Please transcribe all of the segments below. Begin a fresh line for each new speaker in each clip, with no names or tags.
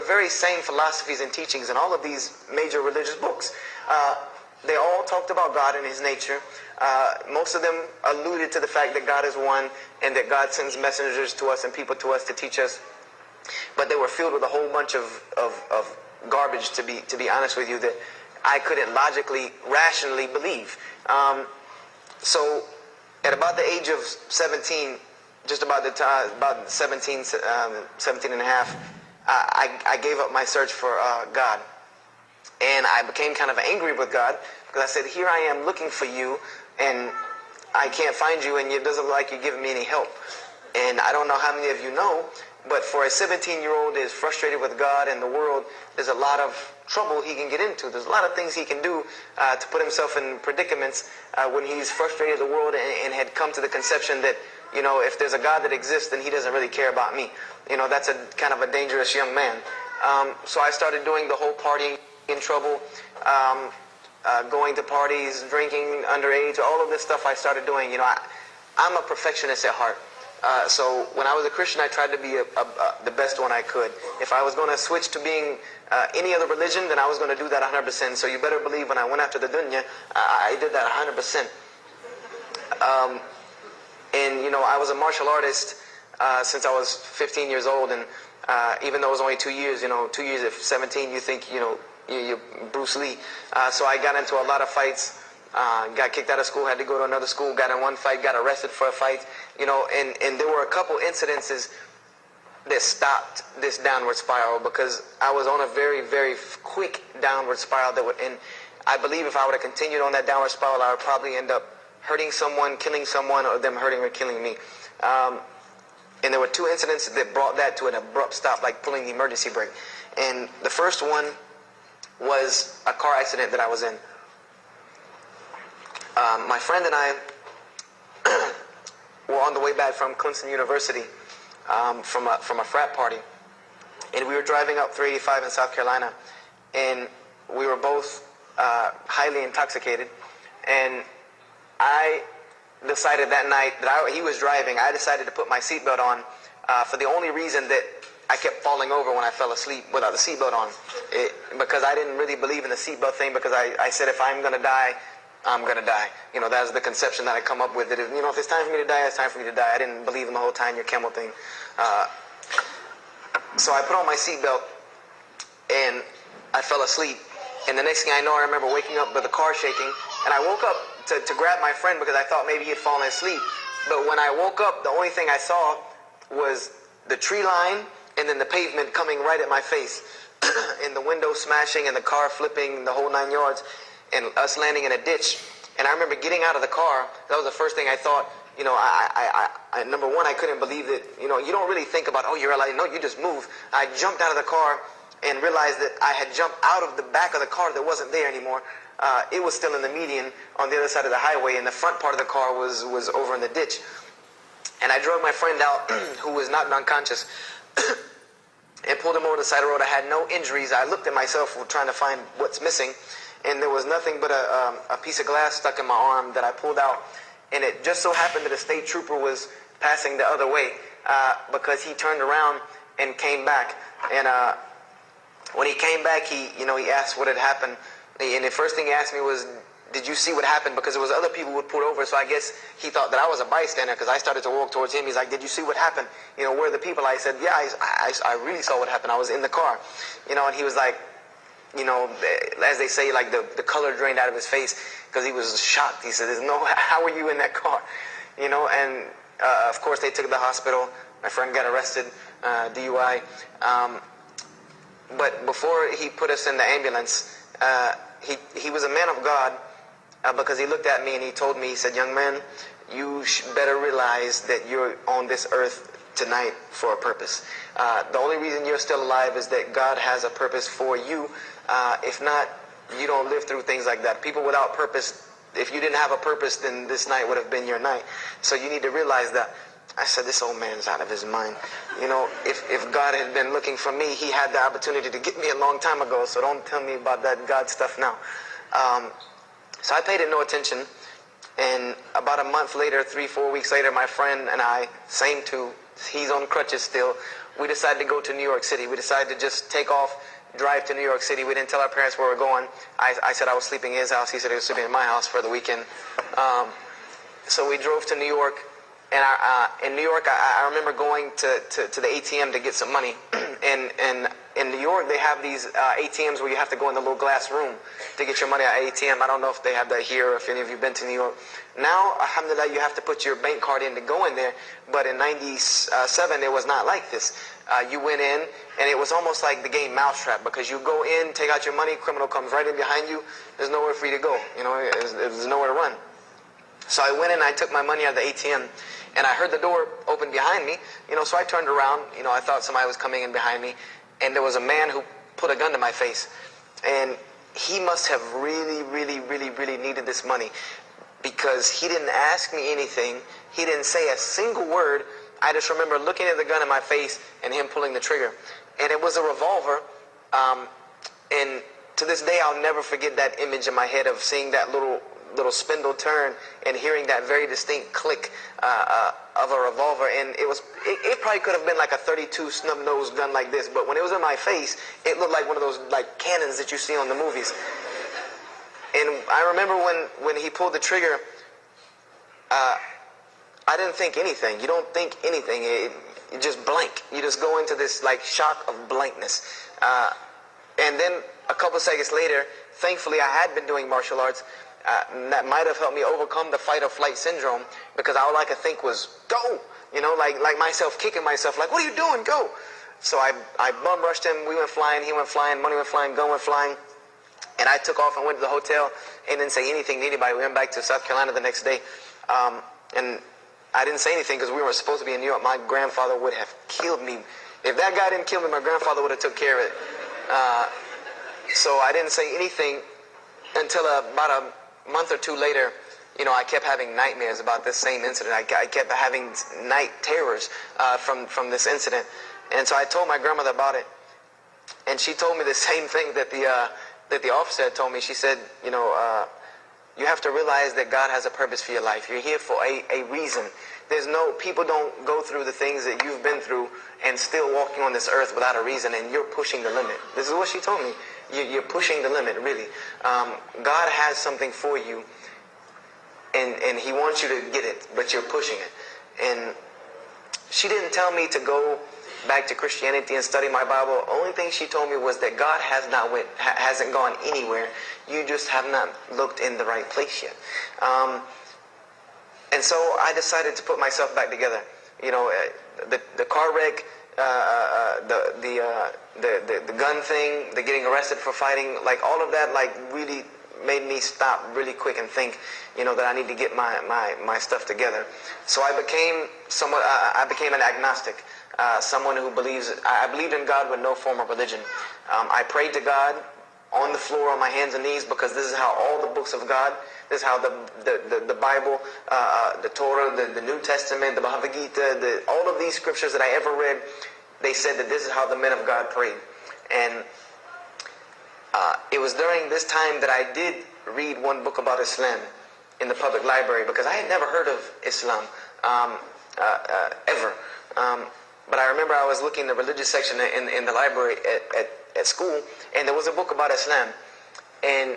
very same philosophies and teachings in all of these major religious books. They all talked about God and His nature. Most of them alluded to the fact that God is one and that God sends messengers to us and people to us to teach us. But they were filled with a whole bunch of garbage, to be honest with you, that I couldn't logically, rationally believe. So at about the age of 17, just about the time, about 17 and a half, I gave up my search for God. And I became kind of angry with God because I said, here I am looking for you and I can't find you and it doesn't look like you're giving me any help. And I don't know how many of you know, but for a 17-year-old that is frustrated with God and the world, there's a lot of trouble he can get into. There's a lot of things he can do to put himself in predicaments when he's frustrated with the world and had come to the conception that, you know, if there's a God that exists, then He doesn't really care about me. You know, that's a kind of a dangerous young man. So I started doing the whole partying in trouble, going to parties, drinking underage, all of this stuff I started doing. You know, I'm a perfectionist at heart. So when I was a Christian, I tried to be the best one I could. If I was going to switch to being any other religion, then I was going to do that 100%. So you better believe when I went after the dunya, I did that 100%. And, you know, I was a martial artist since I was 15 years old. And even though it was only 2 years, you know, 2 years at 17, you think, you know, you're Bruce Lee. So I got into a lot of fights. Got kicked out of school, had to go to another school, got in one fight, got arrested for a fight, you know, and there were a couple incidences that stopped this downward spiral because I was on a very, very quick downward spiral and I believe if I would have continued on that downward spiral, I would probably end up hurting someone, killing someone, or them hurting or killing me. And there were two incidents that brought that to an abrupt stop, like pulling the emergency brake. And the first one was a car accident that I was in. My friend and I were on the way back from Clemson University from a frat party, and we were driving up 385 in South Carolina, and we were both highly intoxicated, and I decided that night that he was driving, I decided to put my seatbelt on for the only reason that I kept falling over when I fell asleep without the seatbelt on, because I didn't really believe in the seatbelt thing, because I said if I'm going to die, I'm going to die. You know, that's the conception that I come up with. That if, you know, if it's time for me to die, it's time for me to die. I didn't believe in the whole time your camel thing. So I put on my seatbelt and I fell asleep. And the next thing I know, I remember waking up with the car shaking. And I woke up to grab my friend because I thought maybe he had fallen asleep. But when I woke up, the only thing I saw was the tree line and then the pavement coming right at my face. And the window smashing and the car flipping, the whole 9 yards. And us landing in a ditch. And I remember getting out of the car. That was the first thing I thought. You know, I number one, I couldn't believe that, you know, you don't really think about, oh, you're alive. No, you just move. I jumped out of the car and realized that I had jumped out of the back of the car that wasn't there anymore. It was still in the median on the other side of the highway, and the front part of the car was over in the ditch. And I drove my friend out, who was knocked unconscious, and pulled him over to the side of the road. I had no injuries. I looked at myself trying to find what's missing. And there was nothing but a piece of glass stuck in my arm that I pulled out. And it just so happened that a state trooper was passing the other way because he turned around and came back. And when he came back, he asked what had happened. And the first thing he asked me was, did you see what happened? Because there was other people who would pull over. So I guess he thought that I was a bystander because I started to walk towards him. He's like, did you see what happened? You know, where are the people? I said, yeah, I really saw what happened. I was in the car. You know, and he was like, you know, as they say, like the color drained out of his face because he was shocked. He said, how were you in that car? You know, and of course they took to the hospital. My friend got arrested, DUI. But before he put us in the ambulance, he was a man of God because he looked at me and he told me, he said, young man, you better realize that you're on this earth tonight for a purpose. The only reason you're still alive is that God has a purpose for you. If not, you don't live through things like that. People without purpose, if you didn't have a purpose, then this night would have been your night. So you need to realize that. I said, this old man's out of his mind. You know, if God had been looking for me, he had the opportunity to get me a long time ago. So don't tell me about that God stuff now. So I paid it no attention. And about a month later, 3-4 weeks later, my friend and I, same two, he's on crutches still, we decided to go to New York City. We decided to just take off, drive to New York City. We didn't tell our parents where we were going. I said I was sleeping in his house. He said he was sleeping in my house for the weekend. So we drove to New York. And in New York, I remember going to the ATM to get some money. And in New York, they have these ATMs where you have to go in the little glass room to get your money at ATM. I don't know if they have that here, or if any of you have been to New York. Now, alhamdulillah, you have to put your bank card in to go in there. But in 97, it was not like this. You went in, and it was almost like the game Mousetrap, because you go in, take out your money, criminal comes right in behind you. There's nowhere for you to go. You know, there's nowhere to run. So I went in, I took my money out of the ATM, and I heard the door open behind me, so I turned around, I thought somebody was coming in behind me, and there was a man who put a gun to my face. And he must have really, really, really, really needed this money, because he didn't ask me anything. He didn't say a single word. I just remember looking at the gun in my face and him pulling the trigger. And it was a revolver, and to this day, I'll never forget that image in my head of seeing that little spindle turn and hearing that very distinct click of a revolver. And it probably could have been like a 32 snub-nosed gun like this, but when it was in my face, it looked like one of those like cannons that you see on the movies. And I remember when he pulled the trigger, I didn't think anything. You don't think anything. You just blank. You just go into this like shock of blankness. And then a couple seconds later, thankfully I had been doing martial arts. That might have helped me overcome the fight or flight syndrome, because all I could think was go, like myself kicking myself, like, what are you doing? Go. So I bum rushed him. We went flying. He went flying. Money went flying. Gun went flying. And I took off and went to the hotel and didn't say anything to anybody. We went back to South Carolina the next day, and I didn't say anything because we were supposed to be in New York. My grandfather would have killed me. If that guy didn't kill me, my grandfather would have took care of it. So I didn't say anything until about a month or two later. I kept having nightmares about this same incident. I kept having night terrors from this incident. And so I told my grandmother about it. And she told me the same thing that the officer had told me. She said, you have to realize that God has a purpose for your life. You're here for a reason. People don't go through the things that you've been through and still walking on this earth without a reason, and you're pushing the limit. This is what she told me. You're pushing the limit, really. God has something for you, and He wants you to get it, but you're pushing it. And she didn't tell me to go back to Christianity and study my Bible. The only thing she told me was that God hasn't gone anywhere. You just have not looked in the right place yet. And so I decided to put myself back together. The car wreck, the gun thing, the getting arrested for fighting, like all of that, like really made me stop really quick and think, that I need to get my stuff together. So I became an agnostic, someone who I believed in God with no form of religion. I prayed to God on the floor on my hands and knees, because this is how all the books of God, this is how the Bible, the Torah, the New Testament, the Bhagavad Gita, all of these scriptures that I ever read, they said that this is how the men of God prayed. And it was during this time that I did read one book about Islam in the public library, because I had never heard of Islam ever. But I remember I was looking in the religious section in the library at school, and there was a book about Islam, and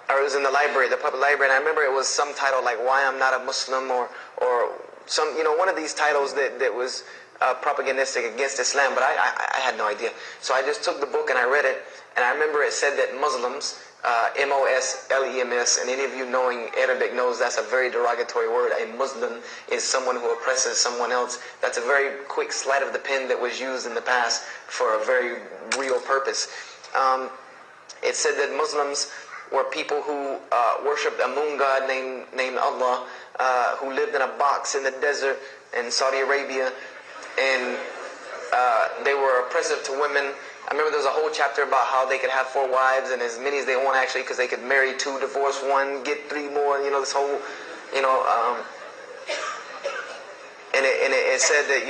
or it was in the library, the public library, and I remember it was some title like "Why I'm Not a Muslim" or some one of these titles that was propagandistic against Islam, but I had no idea. So I just took the book and I read it, and I remember it said that Muslims, M-O-S-L-E-M-S, and any of you knowing Arabic knows that's a very derogatory word. A Muslim is someone who oppresses someone else. That's a very quick sleight of the pen that was used in the past for a very real purpose. It said that Muslims were people who worshipped a moon god named Allah, who lived in a box in the desert in Saudi Arabia, and they were oppressive to women. I remember there was a whole chapter about how they could have 4 wives and as many as they want, actually, because they could marry 2, divorce 1, get 3 more. This whole, and it said that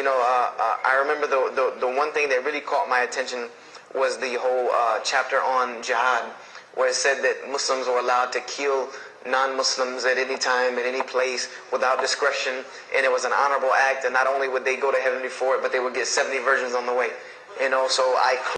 I remember the one thing that really caught my attention was the whole chapter on jihad, where it said that Muslims were allowed to kill non-Muslims at any time, at any place, without discretion, and it was an honorable act, and not only would they go to heaven for it, but they would get 70 virgins on the way. So I